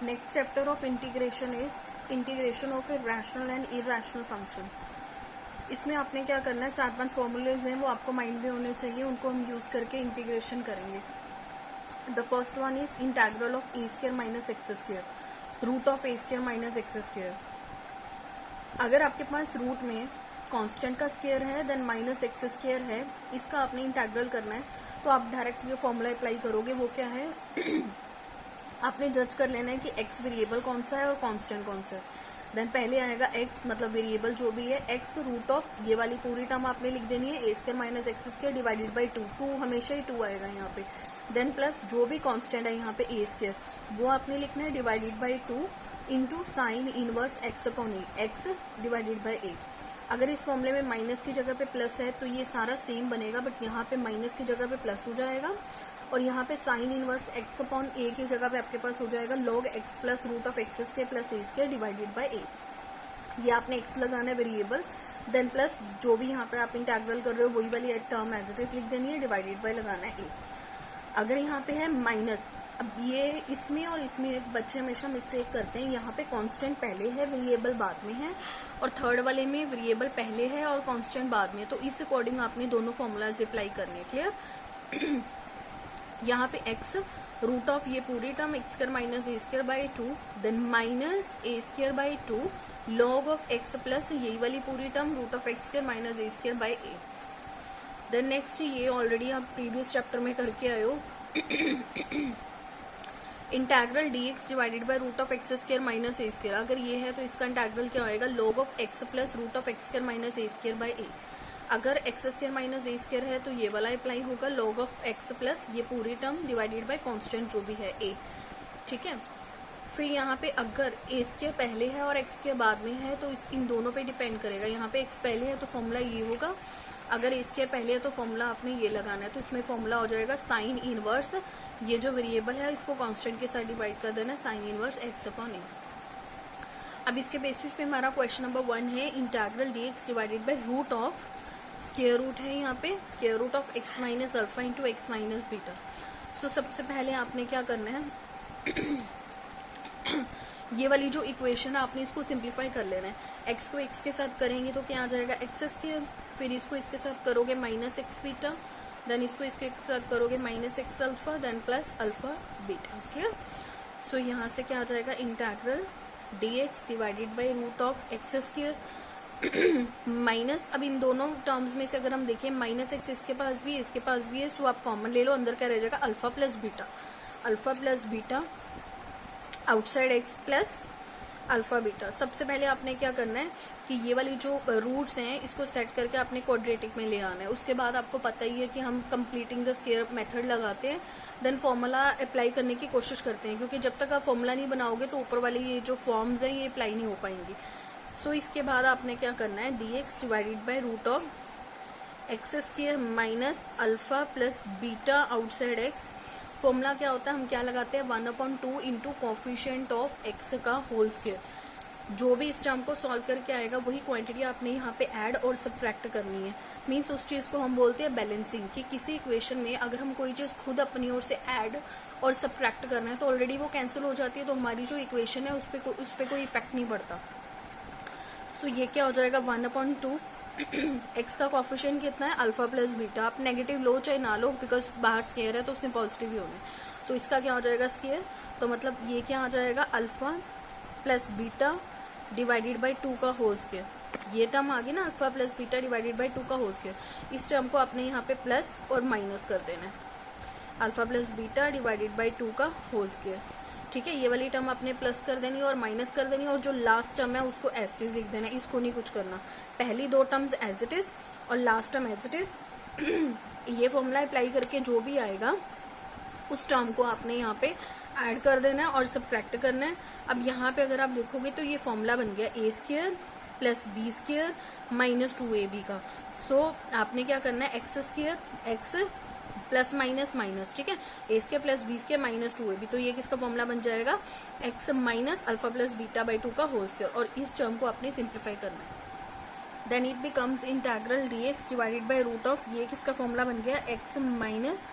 Next chapter of integration is integration of a rational and irrational function. इसमें आपने क्या करना है, 4-5 फॉर्मूलेज हैं वो आपको माइंड में होने चाहिए, उनको हम यूज करके इंटीग्रेशन करेंगे। The first one is integral of a square minus x square, root of a square minus x square. अगर आपके पास रूट में कांस्टेंट का स्क्वायर है देन माइनस एक्स स्क्वायर है, इसका आपने इंटीग्रल करना है, तो आप डायरेक्ट ये फॉर्मूला अप्लाई करोगे। वो क्या है आपने जज कर लेना है कि x वेरिएबल कौन सा है और कांस्टेंट कौन सा है। देन पहले आएगा x मतलब वेरिएबल जो भी है, x रूट ऑफ ये वाली पूरी टर्म आपने लिख देनी है, A square minus x square divided by 2 हमेशा ही 2 आएगा यहाँ पे। देन प्लस जो भी कांस्टेंट है यहाँ पे ए स्क्वायर, वो आपने लिखना है divided by 2 into sine inverse X upon A, X divided by A. अगर इस फॉर्मूले में माइनस की जगह पे प्लस है तो ये सारा सेम बनेगा, बट यहाँ पे माइनस की जगह पे प्लस हो जाएगा और यहाँ पे sine inverse X upon A की जगह पे आपके पास हो जाएगा log X plus root of x square plus A square divided by A. ये आपने एक्स लगाना है वेरिएबल, देन प्लस जो भी यहाँ पे आप इंटीग्रल कर रहे हो वही वाली टर्म एज इट इज लिख देनी है, डिवाइडेड बाई लगाना है ए। अगर यहाँ पे है माइनस, अब ये इसमें और इसमें बच्चे हमेशा मिस्टेक करते हैं, यहाँ पे कांस्टेंट पहले है वेरिएबल बाद में है, और थर्ड वाले में वेरिएबल पहले है और कांस्टेंट बाद में, तो इस अकॉर्डिंग आपने दोनों फॉर्मूलाज अप्लाई करने। क्लियर? यहाँ पे x रूट ऑफ ये पूरी term x square minus A square by 2 then minus A square by 2 log of x plus यही वाली पूरी term root of x square minus A square by a. Then next ये already आप previous chapter में करके आए हो, integral dx divided by root of x square minus A square. अगर ये है तो इसका इंटीग्रल क्या होएगा, log of x plus root of x square minus A square by A. अगर एक्स स्क्वायर माइनस ए स्क्वायर है तो ये वाला अप्लाई होगा, log ऑफ एक्स प्लस ये पूरी टर्म डिवाइडेड बाय कांस्टेंट जो भी है ए। ठीक है, फिर यहाँ पे अगर ए स्क्वायर पहले है और एक्स स्क्वायर बाद में है तो इन दोनों पे डिपेंड करेगा। यहाँ पे एक्स पहले है तो फॉर्मूला ये होगा, अगर ए स्क्वायर पहले है तो फॉर्मूला आपने ये लगाना है, तो इसमें फॉर्मूला हो जाएगा साइन इनवर्स, ये जो वेरिएबल है इसको कांस्टेंट के साथ डिवाइड कर देना, sine inverse X upon A. अब इसके बेसिस पे हमारा क्वेश्चन नंबर 1 है integral dx divided by root of square root है यहाँ पे square root of x minus alpha into X minus beta. So सबसे पहले आपने क्या करना है ये वाली जो इक्वेशन है आपने इसको सिंप्लीफाई कर लेना है। x को x के साथ करेंगे तो क्या आ जाएगा एक्स स्क्वायर, फिर इसको इसके साथ करोगे माइनस एक्स बीटा, देन इसको इसके साथ करोगे minus X alpha, then plus alpha beta. Clear? So यहाँ से क्या आ जाएगा integral dx divided by root of x square minus, अब इन दोनों टर्म्स में से अगर हम देखें माइनस एक्स इसके पास भी है इसके पास भी है, सो आप कॉमन ले लो, अंदर क्या रह जाएगा alpha plus beta outside x plus alpha beta. सबसे पहले आपने क्या करना है कि ये वाली जो रूट्स हैं इसको सेट करके आपने क्वाड्रेटिक में ले आना है। उसके बाद आपको पता ही है कि हम कंप्लीटिंग द स्क्वायर मेथड लगाते हैं, देन फॉर्मूला अप्लाई करने की कोशिश करते हैं, क्योंकि जब तक आप फॉर्मूला नहीं बनाओगे तो ऊपर वाली ये जो फॉर्म्स हैं ये अप्लाई नहीं हो पाएंगी। सो इसके बाद आपने क्या करना है dx divided by root of x square minus alpha plus beta outside x. Formula क्या होता है, हम क्या लगाते हैं 1/2 इंटू कॉफिशिएंट ऑफ एक्स का होल स्क्वायर। जो भी इस टर्म को सॉल्व करके आएगा वही क्वांटिटी आपने यहाँ पे ऐड और सब्ट्रैक्ट करनी है। मीन्स उस चीज़ को हम बोलते हैं बैलेंसिंग, कि किसी इक्वेशन में अगर हम कोई चीज़ खुद अपनी ओर से ऐड और सब्ट्रैक्ट करना है तो ऑलरेडी वो कैंसिल हो जाती है, तो हमारी जो इक्वेशन है उस पर कोई इफेक्ट नहीं पड़ता। सो ये क्या हो जाएगा 1/2 एक्स का कॉफिशिएंट कितना है अल्फा प्लस बीटा, आप नेगेटिव लो चाहे ना लो बिकॉज बाहर स्क्वायर है तो उसमें पॉजिटिव ही होना है, तो इसका क्या हो जाएगा स्क्वायर, तो मतलब ये क्या आ जाएगा alpha plus beta divided by 2 का होल स्क्वायर। ये टर्म आ गई ना alpha plus beta divided by 2 का होल स्क्वायर, इस टर्म को आपने यहाँ पे प्लस और माइनस कर देना है, alpha plus beta divided by 2 का होल स्क्वायर। ठीक है, ये वाली टर्म आपने प्लस कर देनी और माइनस कर देनी, और जो लास्ट टर्म है उसको एज इट इज लिख देना है, इसको नहीं कुछ करना। पहली 2 टर्म्स एज इट इज और last term as it is. ये फॉर्मूला अप्लाई करके जो भी आएगा उस टर्म को आपने यहाँ पे ऐड कर देना है और सब्ट्रैक्ट करना है। अब यहाँ पे अगर आप देखोगे तो ये फॉर्मूला बन गया A square plus B square minus 2ab का। सो आपने क्या करना है X square X plus minus minus, ठीक है, A square plus B square minus 2ab, तो ये किसका फॉर्मूला बन जाएगा X minus alpha plus beta by 2 का होल स्क्वायर, और इस टर्म को आपने सिंप्लीफाई करना है। Then it becomes integral dx divided by root of, ये किसका फॉर्मूला बन गया x minus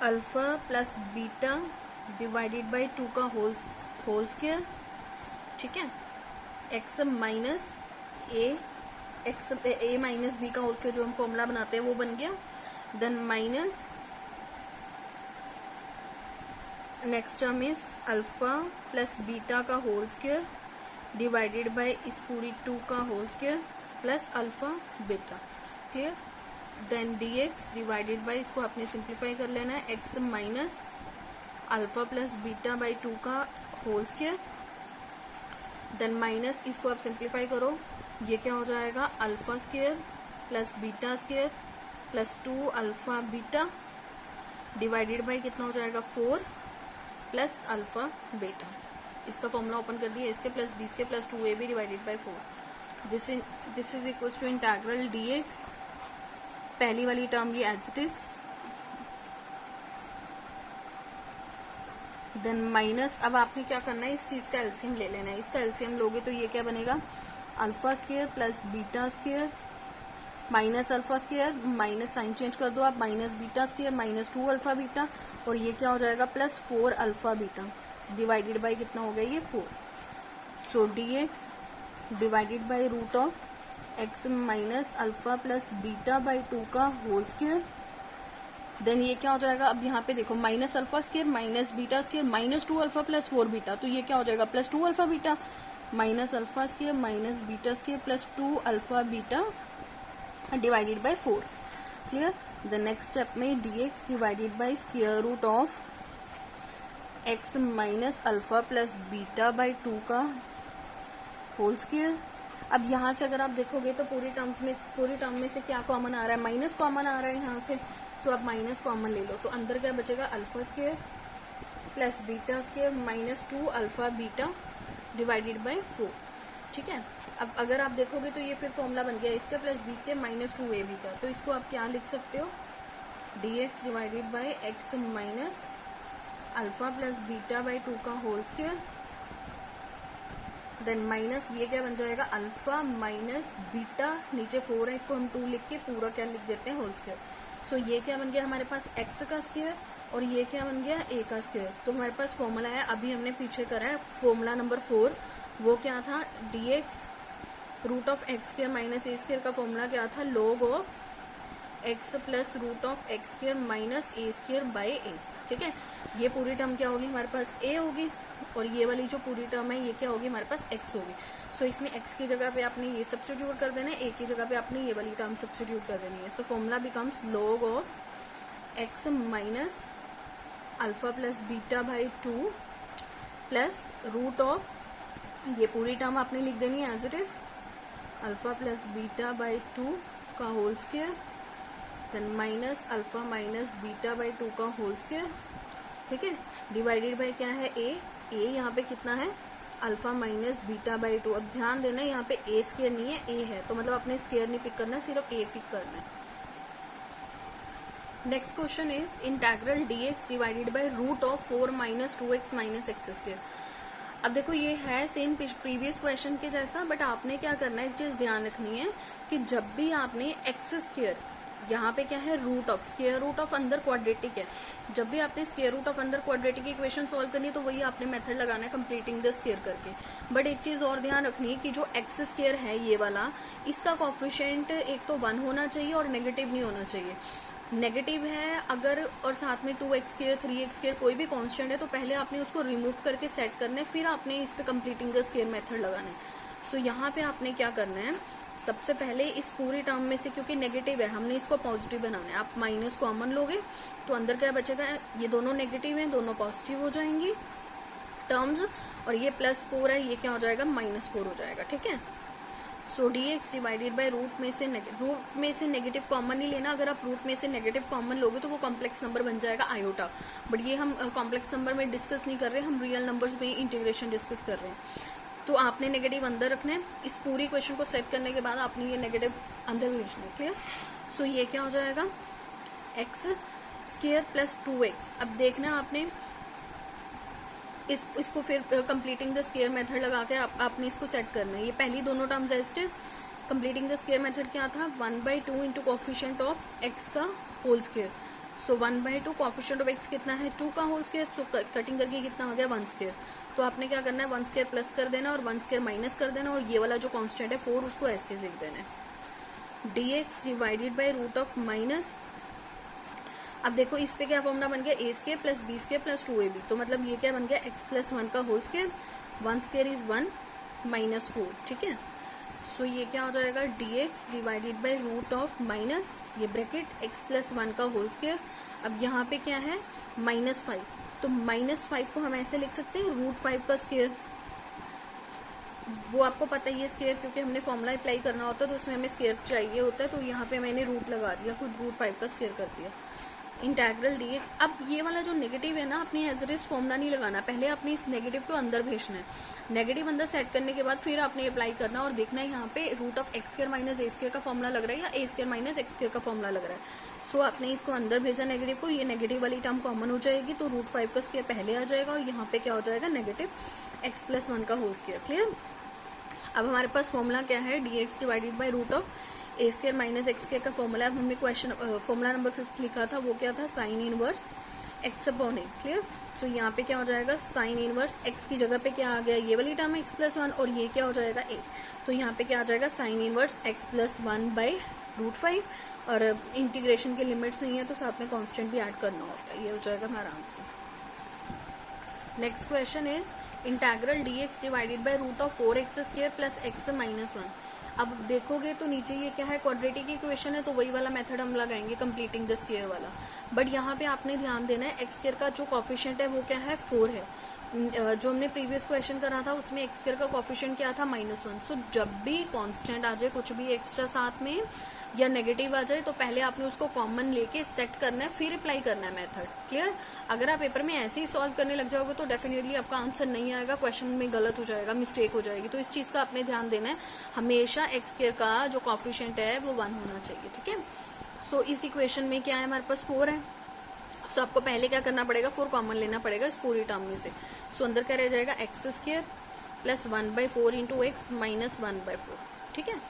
alpha plus beta divided by 2 का होल होल स्क्वायर, ठीक है, x minus a minus b का होल स्क्वायर जो हम फॉर्मूला बनाते हैं वो बन गया, then minus next term is alpha plus beta का होल स्क्वायर डिवाइडेड बाय इस पूरी 2 का whole square plus alpha beta, clear, then d x divided by, इसको आपने सिंप्लीफाई कर लेना है, x minus alpha plus beta by 2 का होल स्क्वायर, देन माइनस इसको आप सिंप्लीफाई करो, ये क्या हो जाएगा, alpha square plus beta square plus 2 alpha beta divided by कितना हो जाएगा 4 प्लस अल्फा बीटा, इसका फॉर्मूला ओपन कर दिया, इसके प्लस बी के प्लस 2ab divided by 4, this is equal to integral dx, पहली वाली टर्म ये as it is, then minus, अब आपने क्या करना है, इस चीज का एलसीएम ले लेना है, इसका एलसीएम लोगे तो ये क्या बनेगा, alpha square plus beta square minus alpha square, minus sine change कर दो आप, minus beta square minus 2 alpha beta, और ये क्या हो जाएगा plus 4 alpha beta divided by कितना हो गया ये 4, so D x divided by root of X minus alpha plus beta by 2 का होल स्क्वायर, देन ये क्या हो जाएगा, अब यहाँ पे देखो minus alpha square minus beta square minus 2 alpha plus 4 beta, तो ये क्या हो जाएगा plus 2 alpha beta minus alpha square minus beta square plus 2 alpha beta divided by 4, clear, the next step में D x divided by square root of X minus alpha plus beta by 2 का whole square, अब यहाँ से अगर आप देखोगे तो पूरी टर्म में से क्या कॉमन आ रहा है, माइनस कॉमन आ रहा है यहाँ से, सो आप माइनस कॉमन ले लो, तो अंदर क्या बचेगा alpha square plus beta square minus 2 alpha beta divided by 4, ठीक है, अब अगर आप देखोगे तो ये फिर फॉर्मूला बन गया इसका plus B square minus 2ab का, तो इसको आप क्या लिख सकते हो, D x divided by x minus alpha plus beta by 2 का होल स्क्वायर, देन माइनस ये क्या बन जाएगा अल्फा माइनस बीटा, नीचे 4 है इसको हम 2 लिख के पूरा क्या लिख देते हैं होल स्क्वायर, सो ये क्या बन गया हमारे पास x का स्क्वायर और ये क्या बन गया a का स्क्वायर, तो हमारे पास फॉर्मूला है, अभी हमने पीछे करा है फॉर्मूला नंबर 4, वो क्या था dx root of x square minus A square का फॉर्मूला क्या था, log of x plus root of x square minus A square by A, ठीक है, ये पूरी टर्म क्या होगी हमारे पास a होगी और ये वाली जो पूरी टर्म है ये क्या होगी हमारे पास x होगी, सो इसमें x की जगह पे आपने ये सब्स्टिट्यूट कर देना है, a की जगह पे आपने ये वाली टर्म सब्स्टिट्यूट कर देनी है, so formula becomes log of x minus alpha plus beta by 2 plus root of, ये पूरी टर्म आपने लिख देनी है as it is, alpha plus beta by 2 का whole square, then minus alpha minus beta by 2 का होल स्क्वायर, ठीक है, डिवाइडेड बाई क्या है a यहाँ पे कितना है अल्फा माइनस बीटा बाई 2, अब ध्यान देना यहाँ पे a स्क्वायर नहीं है a है, तो मतलब अपने स्क्वायर नहीं पिक करना, सिर्फ a पिक करना है। Next question is integral dx divided by root of 4 minus 2x minus x square, अब देखो ये है सेम प्रीवियस क्वेश्चन के जैसा, बट आपने क्या करना है, एक चीज ध्यान रखनी है कि जब भी आपने एक्स स्क्वायर, यहाँ पे क्या है root of, square root of अंदर क्वाड्रेटिक है, जब भी आपने स्क्वायर रूट ऑफ अंदर क्वाड्रेटिक इक्वेशन सॉल्व करनी है तो वही आपने मेथड लगाना है कंप्लीटिंग द स्क्वायर करके, बट एक चीज और ध्यान रखनी है कि जो एक्स स्क्वायर है ये वाला, इसका कोफिशिएंट एक तो 1 होना चाहिए और नेगेटिव नहीं होना चाहिए, नेगेटिव है अगर और साथ में 2x स्क्वायर 3x स्क्वायर कोई भी कांस्टेंट है तो पहले आपने उसको रिमूव करके सेट करना है, फिर आपने इस पे कंप्लीटिंग द स्क्वायर मेथड लगाना है, सो यहाँ पे आपने क्या करना है, सबसे पहले इस पूरी टर्म में से क्योंकि नेगेटिव है हमने इसको पॉजिटिव बनाना है, आप माइनस कॉमन लोगे तो अंदर क्या बचेगा, ये दोनों नेगेटिव है दोनों पॉजिटिव हो जाएंगी टर्म्स, और ये +4 है ये क्या हो जाएगा -4 हो जाएगा, ठीक है, सो dx डिवाइडेड बाई रूट में से नेगेटिव कॉमन नहीं लेना, अगर आप रूट में से नेगेटिव कॉमन लोगे तो वो कॉम्प्लेक्स नंबर बन जाएगा आयोटा, बट ये हम कॉम्प्लेक्स नंबर में डिस्कस नहीं कर रहे, हम रियल नंबर्स में इंटीग्रेशन डिस्कस कर रहे हैं, तो आपने नेगेटिव अंदर रखना है, इस पूरी क्वेश्चन को सेट करने के बाद आपने ये नेगेटिव अंदर भी रखना है, क्लियर, सो ये क्या हो जाएगा एक्स स्क्वायर प्लस 2x, अब देखना आपने इसको फिर कंप्लीटिंग द स्क्वायर मेथड लगा के आपने इसको सेट करना है, ये पहली दोनों terms as it is, completing the square method क्या था 1/2 इंटू कोफिशिएंट ऑफ x का whole square, so 1/2 coefficient of x कितना है 2 का होल स्क्वायर, सो कटिंग करके कितना हो गया 1 स्क्वायर, तो आपने क्या करना है, 1 स्क्वायर प्लस कर देना और 1 स्क्वायर माइनस कर देना, और ये वाला जो कांस्टेंट है 4 उसको एस टी लिख देना है। dx divided by root of minus, अब देखो इस पे क्या फॉर्मूला बन गया, A square plus B square plus 2ab, तो मतलब ये क्या बन गया, x प्लस 1 का whole square, 1 square is 1 minus 4, ठीक है। सो ये क्या हो जाएगा, dx divided by root of minus ये ब्रैकेट x प्लस 1 का होल स्क्वायर, अब यहाँ पे क्या है -5, तो -5 को हम ऐसे लिख सकते हैं √5 का स्क्वायर, वो आपको पता ही है स्क्वायर, क्योंकि हमने फॉर्मूला अप्लाई करना होता है तो उसमें हमें स्क्वायर चाहिए होता है, तो यहाँ पे मैंने रूट लगा दिया, खुद √5 का स्क्वायर कर दिया। इंटेग्रल dx, अब ये वाला जो नेगेटिव है ना, अपनी एज इट इज फॉर्मूला नहीं लगाना, पहले आपने इस नेगेटिव को अंदर भेजना है, नेगेटिव अंदर सेट करने के बाद फिर आपने अप्लाई करना और देखना है यहाँ पे root of x square minus A square का फॉर्मूला लग रहा है या a square minus x square का फॉर्मूला लग रहा है। सो आपने इसको अंदर भेजा नेगेटिव को, ये नेगेटिव वाली टर्म कॉमन हो जाएगी, तो √5 का स्क्वायर पहले आ जाएगा और यहाँ पे क्या हो जाएगा, नेगेटिव x प्लस 1 का होल स्क्वायर। क्लियर। अब हमारे पास फॉर्मूला क्या है, dx divided by root of a square minus x square का फॉर्मूला। हमने क्वेश्चन फॉर्मूला नंबर 5 लिखा था, वो क्या था, sine inverse x upon a. Clear. So यहाँ पे क्या हो जाएगा, साइन इनवर्स x की जगह पे क्या आ गया, ये वाली टर्म x प्लस 1 और ये क्या हो जाएगा a, तो यहाँ पे क्या आ जाएगा, sign inverse x plus 1 by √5, और इंटीग्रेशन के लिमिट्स नहीं है तो साथ में कांस्टेंट भी ऐड करना होता है, ये हो जाएगा हमारा answer. Next question is integral dx divided by root of 4x square plus x minus 1। अब देखोगे तो नीचे ये क्या है, क्वाड्रेटिक इक्वेशन है, तो वही वाला मेथड हम लगाएंगे कंप्लीटिंग द स्क्वायर वाला, बट यहाँ पे आपने ध्यान देना है एक्स स्क्वायर का जो कॉफिशिएंट है वो क्या है, 4 है। जो हमने प्रीवियस क्वेश्चन करा था उसमें एक्स स्क्वायर का कॉफिशिएंट क्या था, -1। सो जब भी कांस्टेंट आ जाए, कुछ भी एक्स्ट्रा साथ में या नेगेटिव आ जाए, तो पहले आपने उसको कॉमन लेके सेट करना है, फिर अप्लाई करना है मेथड। क्लियर। अगर आप पेपर में ऐसे ही सॉल्व करने लग जाओगे तो डेफिनेटली आपका आंसर नहीं आएगा, क्वेश्चन में गलत हो जाएगा, मिस्टेक हो जाएगी, तो इस चीज का आपने ध्यान देना है, हमेशा एक्स स्क्वायर का जो कॉफिशिएंट है वो 1 होना चाहिए, ठीक है। सो इस इक्वेशन में क्या है, हमारे पास 4 है, सो आपको पहले क्या करना पड़ेगा, 4 कॉमन लेना पड़ेगा इस पूरी टर्म में से। सो अंदर क्या रह जाएगा, x square plus 1/4 into X minus 1/4, ठीक है।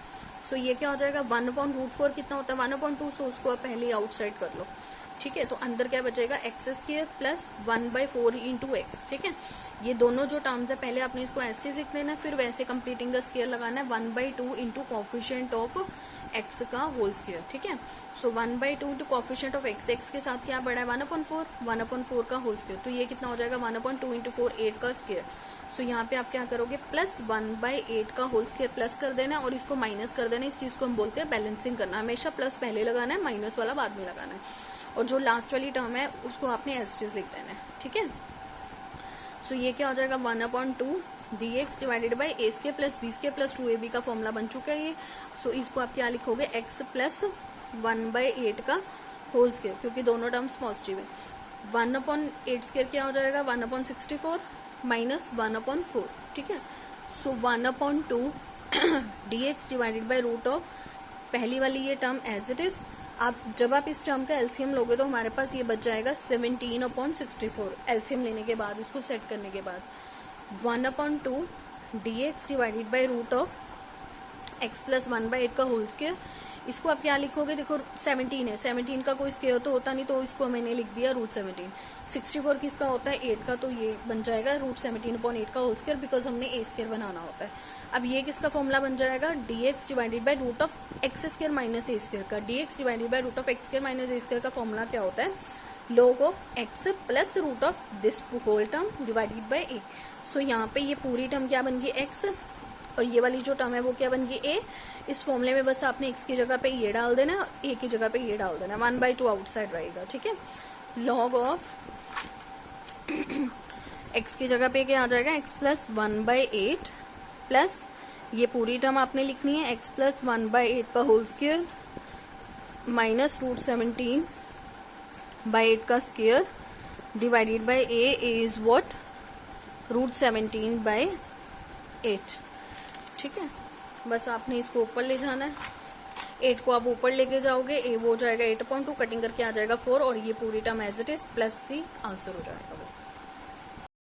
सो ये क्या हो जाएगा, 1/√4 कितना होता है, 1/2, सो उसको आप पहले आउटसाइड कर लो, ठीक है। तो अंदर क्या बचेगा, x square plus 1/4 into x, ठीक है। ये दोनों जो टर्म्स है पहले आपने इसको एस टी लिख देना, फिर वैसे कंप्लीटिंग द स्क्वायर लगाना है, 1/2 इंटू कॉफिशिएंट ऑफ एक्स का होल स्क्वायर, ठीक है। So 1/2 into coefficient of x, x के साथ क्या बढ़ा है, 1/4, 1/4 का होल स्क्वायर, तो ये कितना हो जाएगा, 1/2 इंटू 4, 8 का स्क्वायर। सो यहाँ पे आप क्या करोगे, प्लस 1/8 का होल स्क्वायर प्लस कर देना और इसको माइनस कर देना, इस चीज को हम बोलते हैं बैलेंसिंग करना, हमेशा प्लस पहले लगाना है, माइनस वाला बाद में लगाना है, और जो लास्ट वाली टर्म है उसको आपने एस टी लिख देना है, ठीक है। सो ये क्या हो जाएगा, 1/2 dx divided by a square plus B square plus 2ab का फॉर्मूला बन चुका है ये। सो इसको आप क्या लिखोगे, x प्लस 1/8 का होल स्क्वायर, क्योंकि दोनों टर्म्स पॉजिटिव है। 1/8 स्क्वायर क्या हो जाएगा, 1/64 माइनस 1/4, ठीक है। So 1/2 dx divided by root of, पहली वाली ये टर्म एज इट इज, आप जब आप इस टर्म का एलसीएम लोगे तो हमारे पास ये बच जाएगा 17/64, एलसीएम लेने के बाद, इसको सेट करने के बाद 1/2 dx divided by root of x plus 1/8 का होल स्क्वायर। इसको आप क्या लिखोगे, देखो 17 है, 17 का कोई स्क्वायर तो होता नहीं, तो इसको मैंने लिख दिया √17। 64 किसका होता है, 8 का, तो ये बन जाएगा √17/8 का होल स्क्वायर, बिकॉज हमने ए स्क्वायर बनाना होता है। अब ये किसका फॉर्मूला बन जाएगा, dx divided by root of x square minus A square का। dx divided by root of x square minus A square का फॉर्मूला क्या होता है, log of x plus root of this whole term divided by A. So यहाँ पे ये पूरी term क्या बन गई, x, और ये वाली जो टर्म है वो क्या बन गई, a। इस फॉर्मूले में बस आपने x की जगह पे ये डाल देना, a की जगह पे ये डाल देना, 1/2 आउटसाइड रहेगा, ठीक है। log ऑफ x की जगह पे क्या आ जाएगा, x प्लस 1/8 प्लस ये पूरी टर्म आपने लिखनी है, x प्लस 1/8 का होल स्क्वायर माइनस √17/8 का square divided by a is what, √17/8, ठीक है। बस आपने इसको ऊपर ले जाना है, 8 को आप ऊपर लेके जाओगे, ए वो हो जाएगा 8/2, कटिंग करके आ जाएगा 4, और ये पूरी term as it is plus c answer हो जाएगा वो।